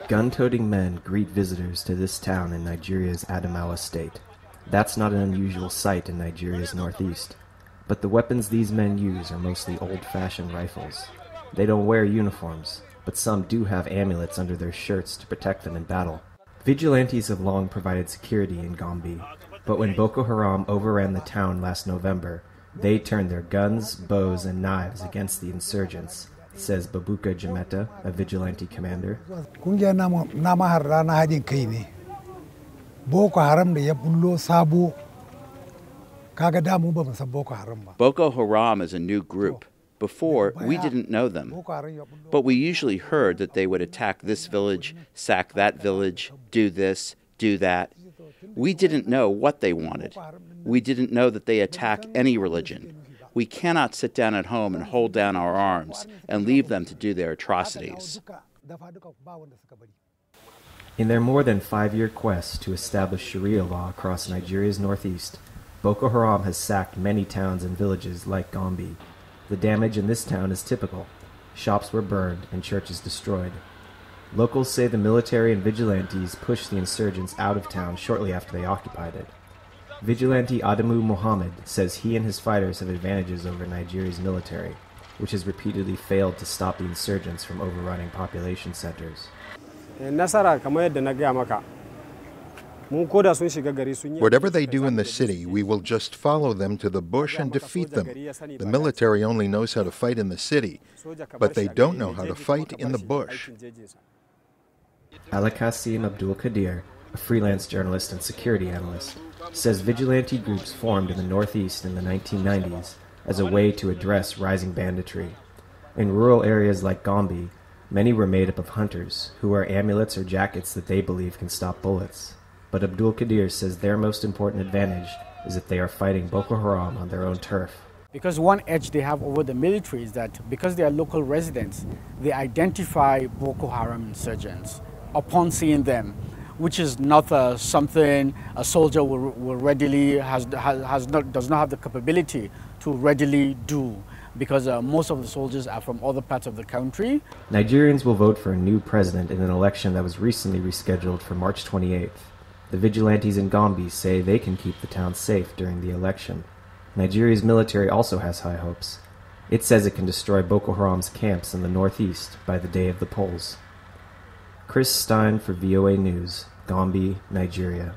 Gun-toting men greet visitors to this town in Nigeria's Adamawa state. That's not an unusual sight in Nigeria's northeast. But the weapons these men use are mostly old-fashioned rifles. They don't wear uniforms, but some do have amulets under their shirts to protect them in battle. Vigilantes have long provided security in Gombe, but when Boko Haram overran the town last November, they turned their guns, bows, and knives against the insurgents, says Babuka Jameta, a vigilante commander. Boko Haram is a new group. Before, we didn't know them, but we usually heard that they would attack this village, sack that village, do this, do that. We didn't know what they wanted. We didn't know that they attack any religion. We cannot sit down at home and hold down our arms and leave them to do their atrocities. In their more than 5-year quest to establish Sharia law across Nigeria's northeast, Boko Haram has sacked many towns and villages like Gombe. The damage in this town is typical. Shops were burned and churches destroyed. Locals say the military and vigilantes pushed the insurgents out of town shortly after they occupied it. Vigilante Adamu Mohammed says he and his fighters have advantages over Nigeria's military, which has repeatedly failed to stop the insurgents from overrunning population centers. Whatever they do in the city, we will just follow them to the bush and defeat them. The military only knows how to fight in the city, but they don't know how to fight in the bush. Alakasim Abdul Qadir, a freelance journalist and security analyst, says vigilante groups formed in the northeast in the 1990s as a way to address rising banditry. In rural areas like Gombe, many were made up of hunters who wear amulets or jackets that they believe can stop bullets. But Abdul Qadir says their most important advantage is that they are fighting Boko Haram on their own turf. Because one edge they have over the military is that because they are local residents, they identify Boko Haram insurgents upon seeing them, which is not something a soldier will readily does not have the capability to readily do, because most of the soldiers are from other parts of the country. Nigerians will vote for a new president in an election that was recently rescheduled for March 28th. The vigilantes in Gombe say they can keep the town safe during the election. Nigeria's military also has high hopes. It says it can destroy Boko Haram's camps in the northeast by the day of the polls. Chris Stein for VOA News, Gombe, Nigeria.